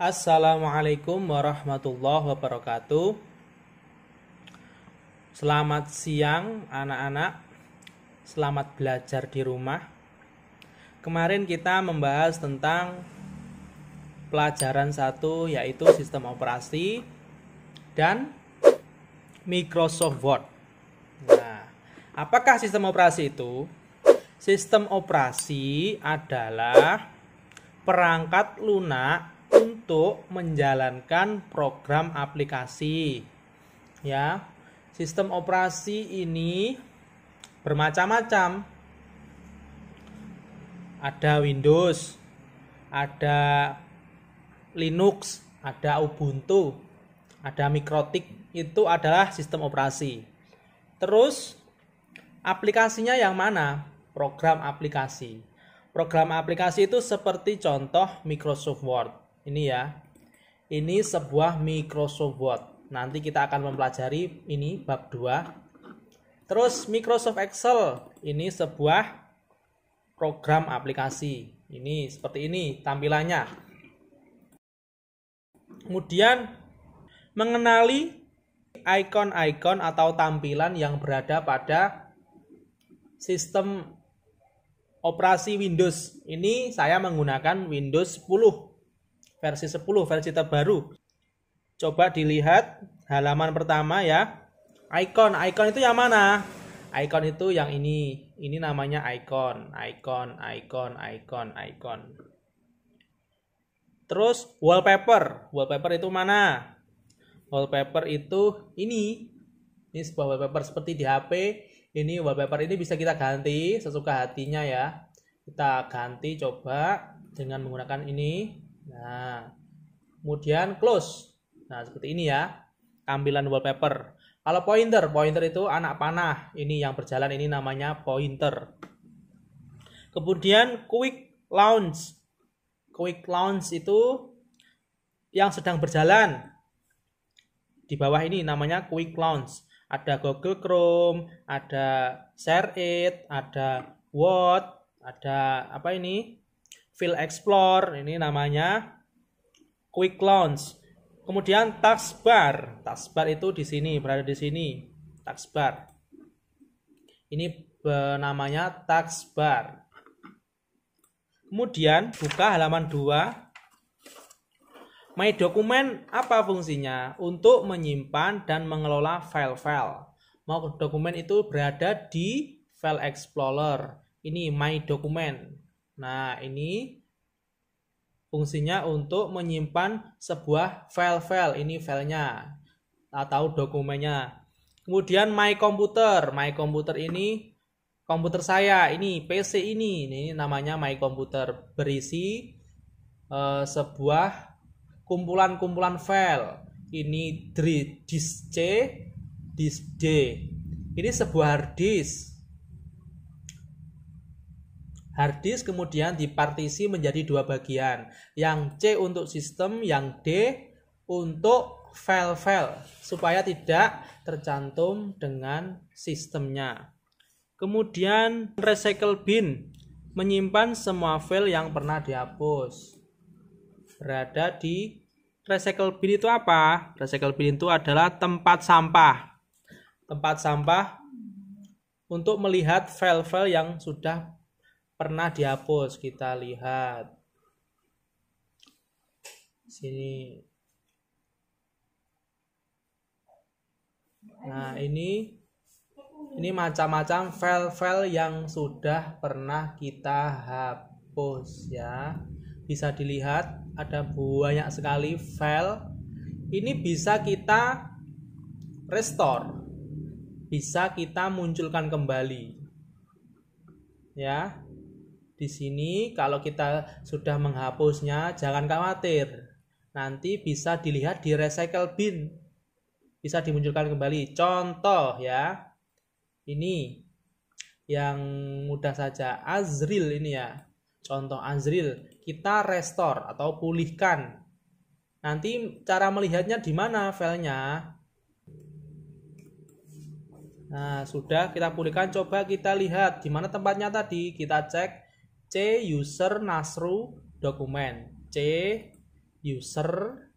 Assalamualaikum warahmatullahi wabarakatuh. Selamat siang anak-anak. Selamat belajar di rumah. Kemarin kita membahas tentang pelajaran 1 yaitu sistem operasi dan Microsoft Word. Nah, apakah sistem operasi itu? Sistem operasi adalah perangkat lunak untuk menjalankan program aplikasi. Ya, sistem operasi ini bermacam-macam. Ada Windows, ada Linux, ada Ubuntu, ada Mikrotik. Itu adalah sistem operasi. Terus aplikasinya yang mana? Program aplikasi. Program aplikasi itu seperti contoh Microsoft Word. Ini ya. Ini sebuah Microsoft Word. Nanti kita akan mempelajari ini bab 2. Terus Microsoft Excel. Ini sebuah program aplikasi. Ini seperti ini tampilannya. Kemudian mengenali icon-icon atau tampilan yang berada pada sistem operasi Windows. Ini saya menggunakan Windows 10. Versi 10, versi terbaru. Coba dilihat halaman pertama ya. Icon itu yang mana? Icon itu yang ini. Ini namanya icon. Terus wallpaper. Wallpaper itu mana? Wallpaper itu ini. Ini sebuah wallpaper seperti di HP. Ini wallpaper ini bisa kita ganti sesuka hatinya ya. Kita ganti coba dengan menggunakan ini. Nah, kemudian close. Nah, seperti ini ya. Tampilan wallpaper. Kalau pointer itu anak panah. Ini yang berjalan ini namanya pointer. Kemudian quick launch. Quick launch itu yang sedang berjalan. Di bawah ini namanya quick launch. Ada Google Chrome, ada ShareIt, ada Word, ada apa ini? File Explorer, ini namanya Quick Launch. Kemudian taskbar. Taskbar itu di sini, berada di sini. Taskbar. Ini namanya taskbar. Kemudian buka halaman 2. My Document apa fungsinya? Untuk menyimpan dan mengelola file-file. Mau dokumen itu berada di File Explorer. Ini My Document. Nah, ini fungsinya untuk menyimpan sebuah file-file. Ini filenya atau dokumennya. Kemudian My Computer. My Computer ini komputer saya. Ini PC ini. Ini namanya My Computer. Berisi sebuah kumpulan-kumpulan file. Ini disk C, disk D. Ini sebuah hard disk. Hard disk kemudian dipartisi menjadi 2 bagian. Yang C untuk sistem, yang D untuk file-file. Supaya tidak tercantum dengan sistemnya. Kemudian recycle bin. Menyimpan semua file yang pernah dihapus. Berada di recycle bin itu apa? Recycle bin itu adalah tempat sampah. Tempat sampah untuk melihat file-file yang sudah pernah dihapus. Kita lihat sini. Nah, ini macam-macam file-file yang sudah pernah kita hapus ya. Bisa dilihat ada banyak sekali file. Ini bisa kita restore. Bisa kita munculkan kembali. Ya. Di sini kalau kita sudah menghapusnya, jangan khawatir. Nanti bisa dilihat di recycle bin. Bisa dimunculkan kembali. Contoh ya. Ini yang mudah saja. Azril ini ya. Contoh Azril. Kita restore atau pulihkan. Nanti cara melihatnya di mana filenya? Nah, sudah kita pulihkan. Coba kita lihat di mana tempatnya tadi. Kita cek C user Nasru dokumen. C user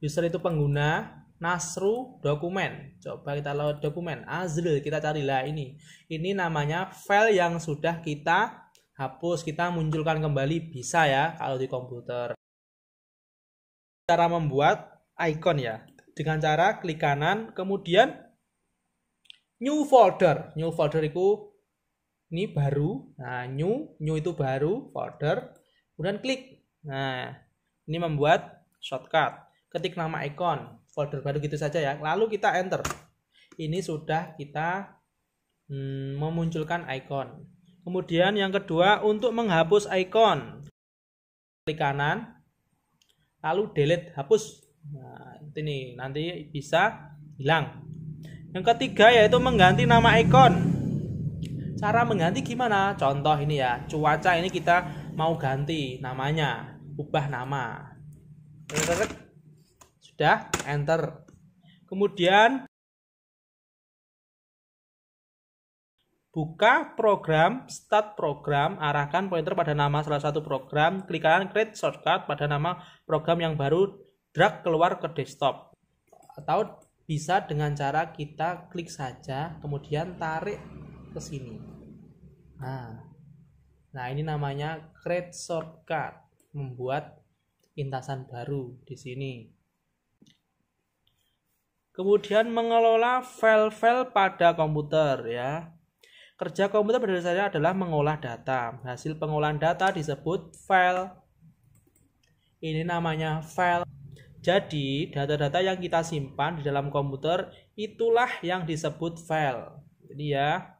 itu pengguna, Nasru dokumen. Coba kita load dokumen. Azril, kita carilah ini. Ini namanya file yang sudah kita hapus, kita munculkan kembali bisa ya kalau di komputer. Cara membuat icon ya. Dengan cara klik kanan, kemudian new folder. New folder itu ini baru. Nah, new itu baru, folder. Kemudian klik. Nah, ini membuat shortcut. Ketik nama icon, folder baru gitu saja ya. Lalu kita enter. Ini sudah kita memunculkan icon. Kemudian yang kedua untuk menghapus icon. Klik kanan. Lalu delete, hapus. Nah, ini nanti bisa hilang. Yang ketiga yaitu mengganti nama icon. Cara mengganti gimana? Contoh ini ya, cuaca ini kita mau ganti namanya, ubah nama. Sudah, enter. Kemudian buka program, start program, arahkan pointer pada nama salah satu program, klik kanan create shortcut pada nama program yang baru, drag keluar ke desktop. Atau bisa dengan cara kita klik saja, kemudian tarik ke sini. Nah, ini namanya create shortcut, membuat pintasan baru di sini. Kemudian mengelola file-file pada komputer ya. Kerja komputer pada dasarnya adalah mengolah data. Hasil pengolahan data disebut file. Ini namanya file. Jadi, data-data yang kita simpan di dalam komputer itulah yang disebut file. Jadi ya,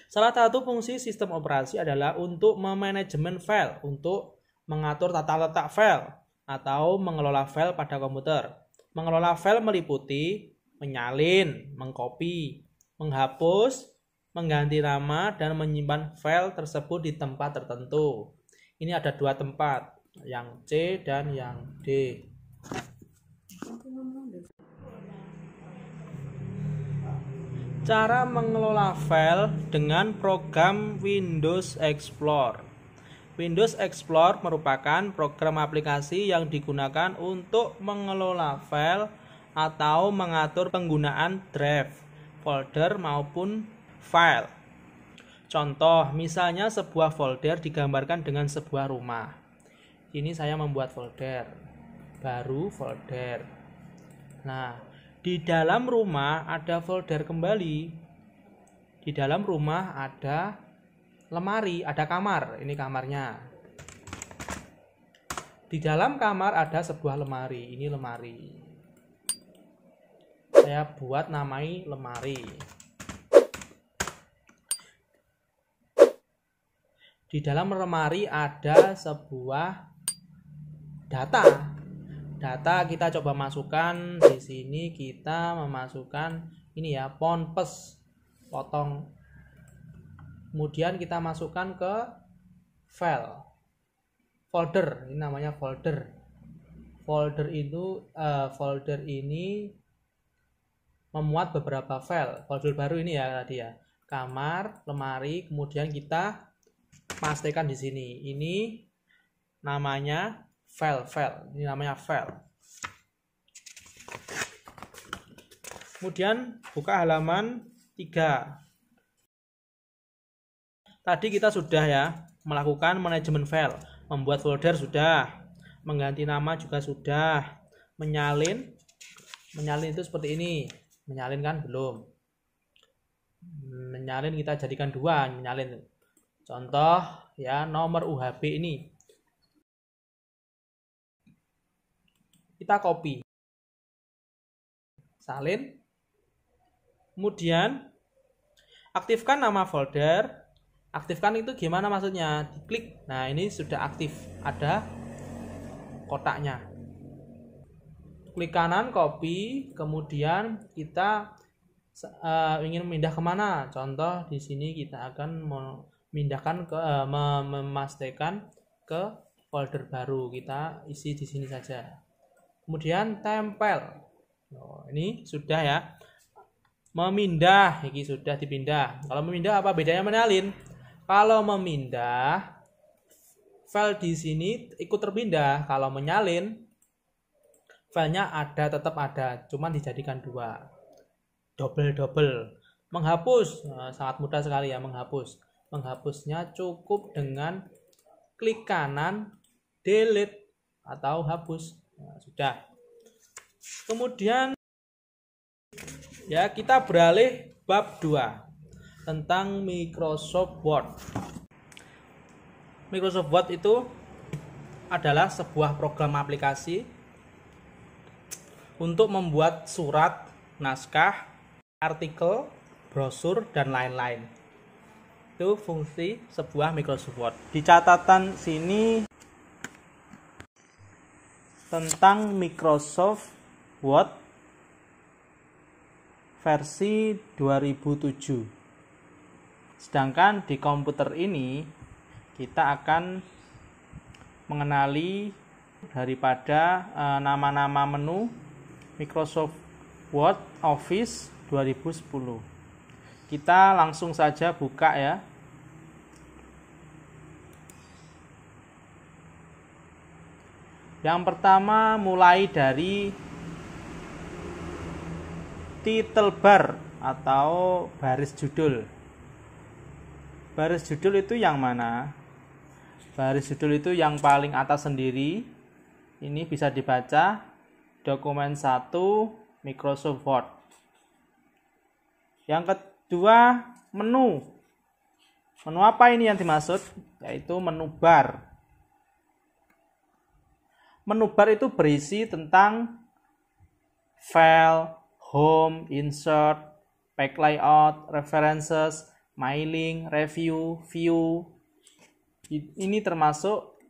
salah satu fungsi sistem operasi adalah untuk memanajemen file, untuk mengatur tata letak file atau mengelola file pada komputer. Mengelola file meliputi menyalin, mengcopy, menghapus, mengganti nama, dan menyimpan file tersebut di tempat tertentu. Ini ada dua tempat, yang C dan yang D. Cara mengelola file dengan program Windows Explorer. Windows Explorer merupakan program aplikasi yang digunakan untuk mengelola file atau mengatur penggunaan drive, folder maupun file. Contoh, misalnya sebuah folder digambarkan dengan sebuah rumah. Ini saya membuat folder, baru folder. Nah, di dalam rumah ada folder kembali. Di dalam rumah ada lemari, ada kamar, ini kamarnya. Di dalam kamar ada sebuah lemari, ini lemari. Saya buat namai lemari. Di dalam lemari ada sebuah data. Data kita coba masukkan di sini, kita memasukkan ini ya, ponpes, potong. Kemudian kita masukkan ke file, folder, ini namanya folder. Folder ini memuat beberapa file. Folder baru ini ya tadi ya, kamar, lemari. Kemudian kita pastikan di sini. Ini namanya file. Ini namanya file. Kemudian buka halaman 3. Tadi kita sudah ya melakukan manajemen file, membuat folder sudah, mengganti nama juga sudah, menyalin itu seperti ini, menyalin kan belum, menyalin kita jadikan dua, menyalin. Contoh ya, nomor UHB ini kita copy, salin, kemudian aktifkan nama folder. Aktifkan itu gimana maksudnya? Diklik. Nah, ini sudah aktif. Ada kotaknya. Klik kanan, copy. Kemudian kita ingin memindah kemana? Contoh di sini kita akan memindahkan ke memastikan ke folder baru. Kita isi di sini saja. Kemudian tempel. Ini sudah ya. Memindah, ini sudah dipindah. Kalau memindah apa bedanya menyalin? Kalau memindah file di sini ikut terpindah. Kalau menyalin, filenya tetap ada, cuman dijadikan 2. Double. Menghapus, sangat mudah sekali ya menghapus. Menghapusnya cukup dengan klik kanan, delete atau hapus. Sudah. Kemudian ya kita beralih bab 2 tentang Microsoft Word. Microsoft Word itu adalah sebuah program aplikasi untuk membuat surat, naskah, artikel, brosur, dan lain-lain. Itu fungsi sebuah Microsoft Word. Di catatan sini tentang Microsoft Word versi 2007. Sedangkan di komputer ini kita akan mengenali daripada nama-nama menu Microsoft Word Office 2010. Kita langsung saja buka ya. Yang pertama mulai dari title bar atau baris judul. Baris judul itu yang mana? Baris judul itu yang paling atas sendiri. Ini bisa dibaca dokumen 1 Microsoft Word. Yang kedua, menu. Menu apa ini yang dimaksud? Yaitu menu bar. Menu bar itu berisi tentang file, home, insert, page layout, references, mailing, review, view. Ini termasuk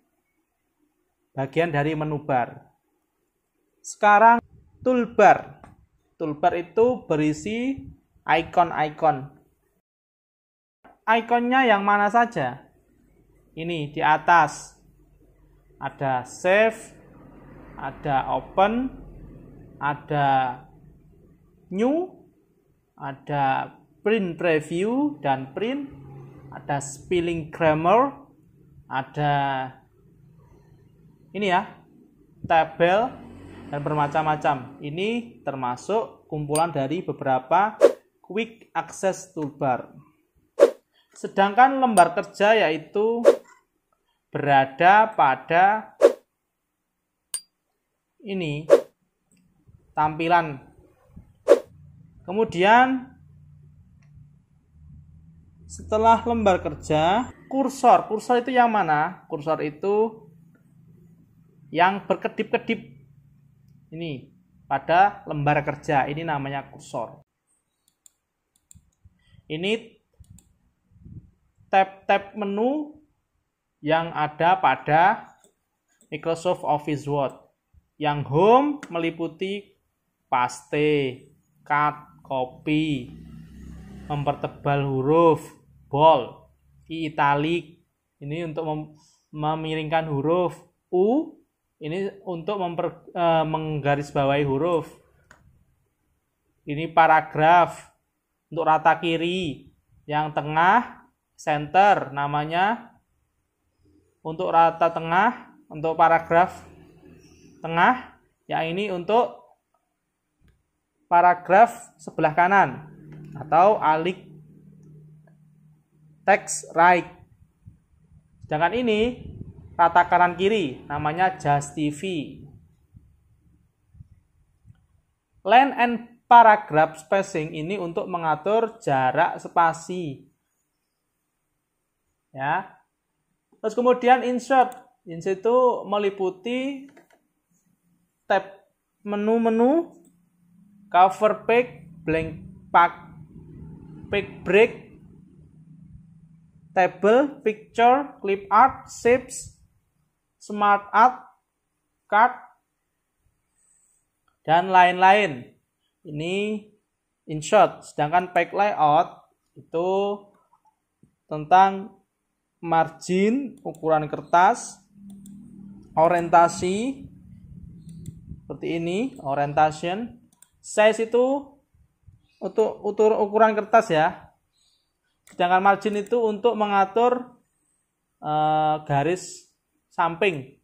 bagian dari menu bar. Sekarang toolbar. Toolbar itu berisi icon-icon. Ikonnya yang mana saja? Ini di atas. Ada save, ada open, ada new, ada print preview dan print, ada spelling grammar, ada ini ya, tabel dan bermacam-macam. Ini termasuk kumpulan dari beberapa quick access toolbar. Sedangkan lembar kerja yaitu berada pada ini tampilan. Kemudian setelah lembar kerja, kursor. Kursor itu yang mana? Kursor itu yang berkedip-kedip. Ini pada lembar kerja. Ini namanya kursor. Ini tab-tab menu yang ada pada Microsoft Office Word. Yang home meliputi paste, cut, copy, mempertebal huruf, bold, italic. Ini untuk memiringkan huruf. U ini untuk menggarisbawahi huruf. Ini paragraf untuk rata kiri. Yang tengah center namanya untuk rata tengah, untuk paragraf tengah. Yang ini untuk paragraf sebelah kanan atau alik text right. Sedangkan ini rata kanan kiri namanya justify. Line and paragraph spacing ini untuk mengatur jarak spasi. Ya. Terus kemudian insert. Insert itu meliputi tab menu-menu, cover page, blank page break, table, picture, clip art, shapes, smart art, card, dan lain-lain. Ini insert. Sedangkan page layout itu tentang margin, ukuran kertas, orientasi seperti ini, orientation. Size itu untuk ukuran kertas ya. Sedangkan margin itu untuk mengatur garis samping.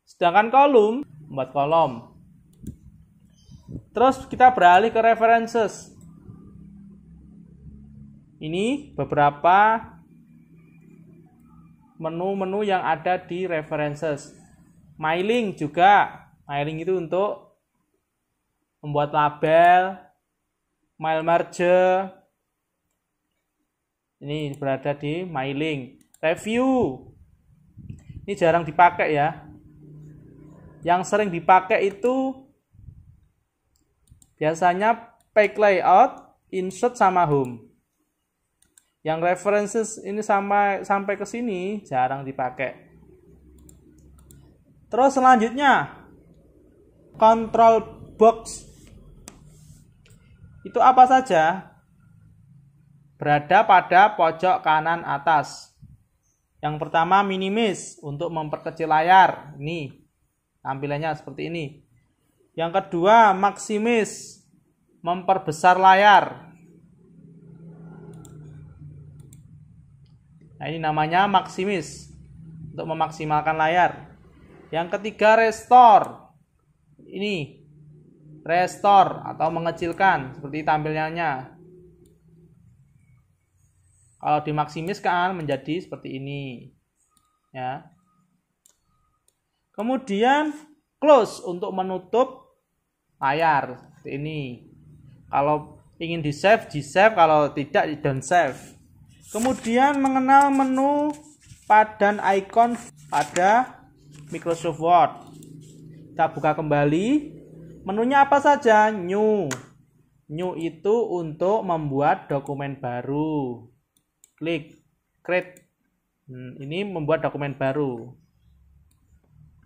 Sedangkan kolom membuat kolom. Terus kita beralih ke references. Ini beberapa menu-menu yang ada di references. Mailing juga. Mailing itu untuk membuat label, mail merge. Ini berada di mailing. Review. Ini jarang dipakai ya. Yang sering dipakai itu biasanya page layout, insert sama home. Yang references ini sampai ke sini jarang dipakai. Terus selanjutnya control box. Itu apa saja? Berada pada pojok kanan atas. Yang pertama minimize untuk memperkecil layar. Ini tampilannya seperti ini. Yang kedua maximize, memperbesar layar. Nah, ini namanya maximize untuk memaksimalkan layar. Yang ketiga restore. Ini restore atau mengecilkan seperti tampilannya. Kalau dimaksimiskan menjadi seperti ini. Ya. Kemudian close untuk menutup layar seperti ini. Kalau ingin di-save, di-save, kalau tidak di-don't save. Kemudian mengenal menu padan icon pada Microsoft Word. Kita buka kembali. Menunya apa saja? New. New itu untuk membuat dokumen baru. Klik create. Ini membuat dokumen baru.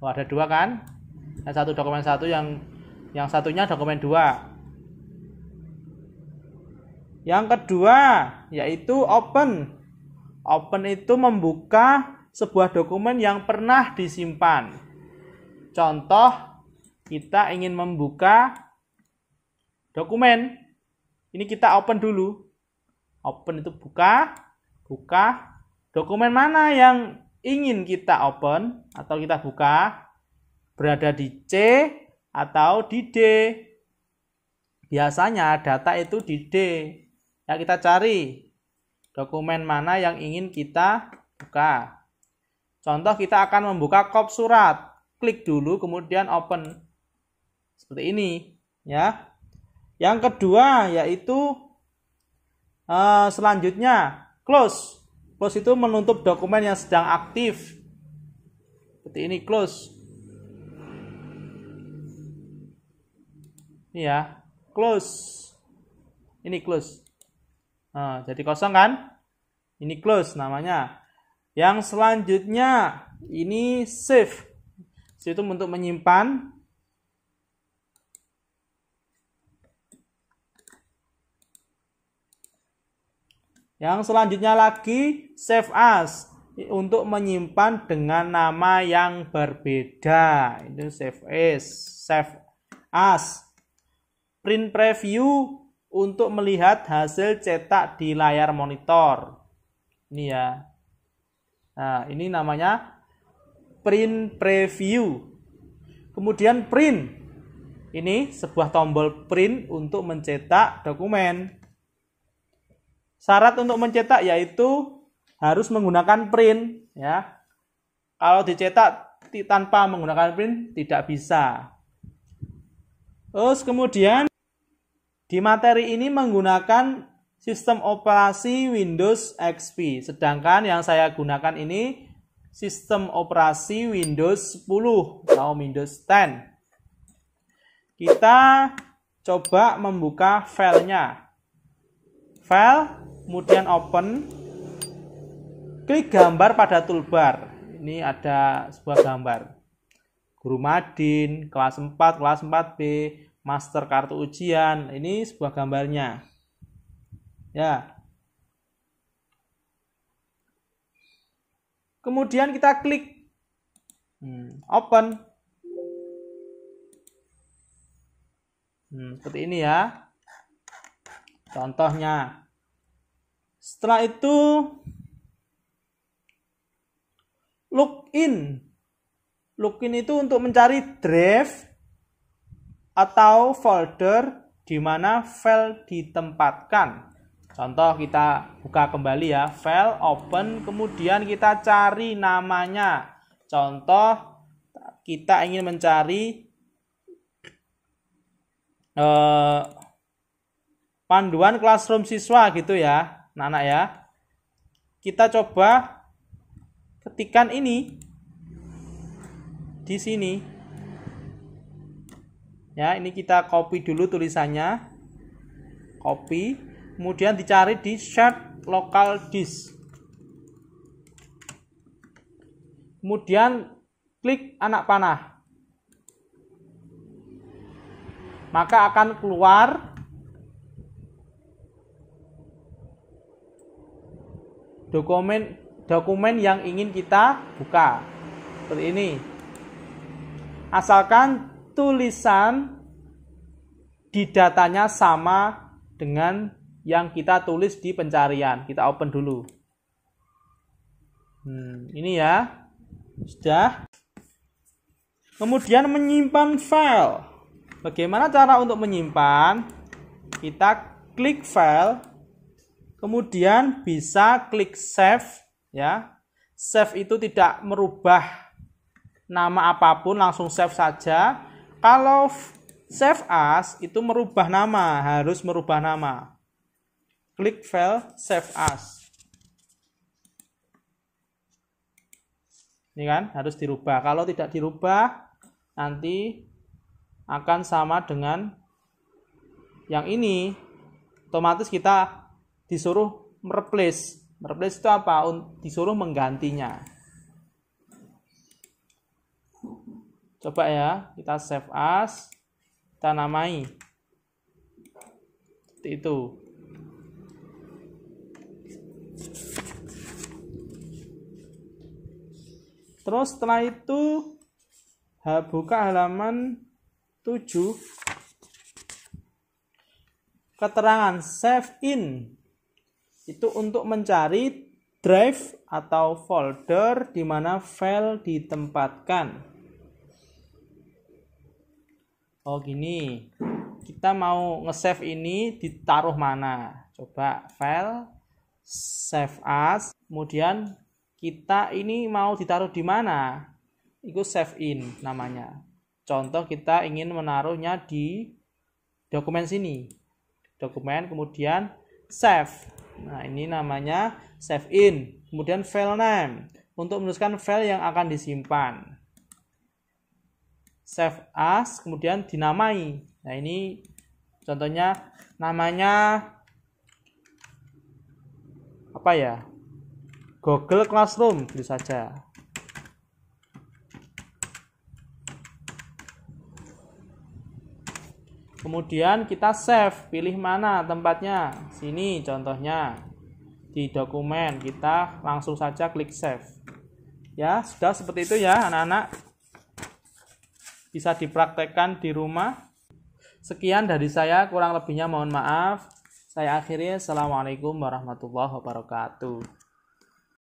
Oh, ada dua kan? Yang satu dokumen satu, yang satunya dokumen dua. Yang kedua yaitu open. Open itu membuka sebuah dokumen yang pernah disimpan. Contoh, kita ingin membuka dokumen. Ini kita open dulu. Open itu buka. Dokumen mana yang ingin kita open atau kita buka, berada di C atau di D. Biasanya data itu di D. Ya, kita cari dokumen mana yang ingin kita buka. Contoh, kita akan membuka kop surat. Klik dulu kemudian open. Seperti ini, ya. Yang kedua yaitu selanjutnya close. Close itu menutup dokumen yang sedang aktif. Seperti ini close. Ini ya, close. Ini close. Nah, jadi kosong kan? Ini close namanya. Yang selanjutnya ini save. Save itu untuk menyimpan. Yang selanjutnya lagi save as untuk menyimpan dengan nama yang berbeda. Itu save as. Print preview untuk melihat hasil cetak di layar monitor. Ini ya. Nah, ini namanya print preview. Kemudian print. Ini sebuah tombol print untuk mencetak dokumen. Syarat untuk mencetak yaitu harus menggunakan print, ya. Kalau dicetak tanpa menggunakan print tidak bisa. Terus kemudian di materi ini menggunakan sistem operasi Windows XP. Sedangkan yang saya gunakan ini sistem operasi Windows 10 atau Windows 10. Kita coba membuka filenya. File, kemudian open. Klik gambar pada toolbar. Ini ada sebuah gambar. Guru Madin, kelas 4, kelas 4B, master kartu ujian. Ini sebuah gambarnya. Ya. Kemudian kita klik open. Seperti ini ya. Contohnya. Setelah itu login. Login itu untuk mencari drive atau folder di mana file ditempatkan. Contoh, kita buka kembali ya, file, open, kemudian kita cari namanya. Contoh, kita ingin mencari panduan classroom siswa gitu ya, anak-anak ya. Kita coba ketikkan ini di sini. Ya, ini kita copy dulu tulisannya. Copy, kemudian dicari di shared local disk. Kemudian klik anak panah. Maka akan keluar dokumen yang ingin kita buka. Seperti ini. Asalkan tulisan di datanya sama dengan yang kita tulis di pencarian. Kita open dulu. Ini ya. Sudah. Kemudian menyimpan file. Bagaimana cara untuk menyimpan? Kita klik file. Kemudian bisa klik save. Ya. Save itu tidak merubah nama apapun, langsung save saja. Kalau save as itu merubah nama, harus merubah nama. Klik file, save as. Ini kan harus dirubah. Kalau tidak dirubah, nanti akan sama dengan yang ini. Otomatis kita disuruh mereplace. Mereplace itu apa? Disuruh menggantinya. Coba ya, kita save as, kita namai. Seperti itu. Terus setelah itu buka halaman 7. Keterangan save in. Itu untuk mencari drive atau folder di mana file ditempatkan. Oh gini, kita mau nge-save ini ditaruh mana? Coba file, save as, kemudian kita ini mau ditaruh di mana? Itu save in namanya. Contoh, kita ingin menaruhnya di dokumen sini. Dokumen, kemudian save. Nah ini namanya save in. Kemudian file name, untuk menuliskan file yang akan disimpan. Save as, kemudian dinamai. Nah ini contohnya namanya apa ya? Google Classroom, tulis saja. Kemudian kita save, pilih mana tempatnya. Sini contohnya di dokumen, kita langsung saja klik save. Ya, sudah seperti itu ya anak-anak. Bisa dipraktekkan di rumah. Sekian dari saya, kurang lebihnya mohon maaf. Saya akhiri. Assalamualaikum warahmatullahi wabarakatuh.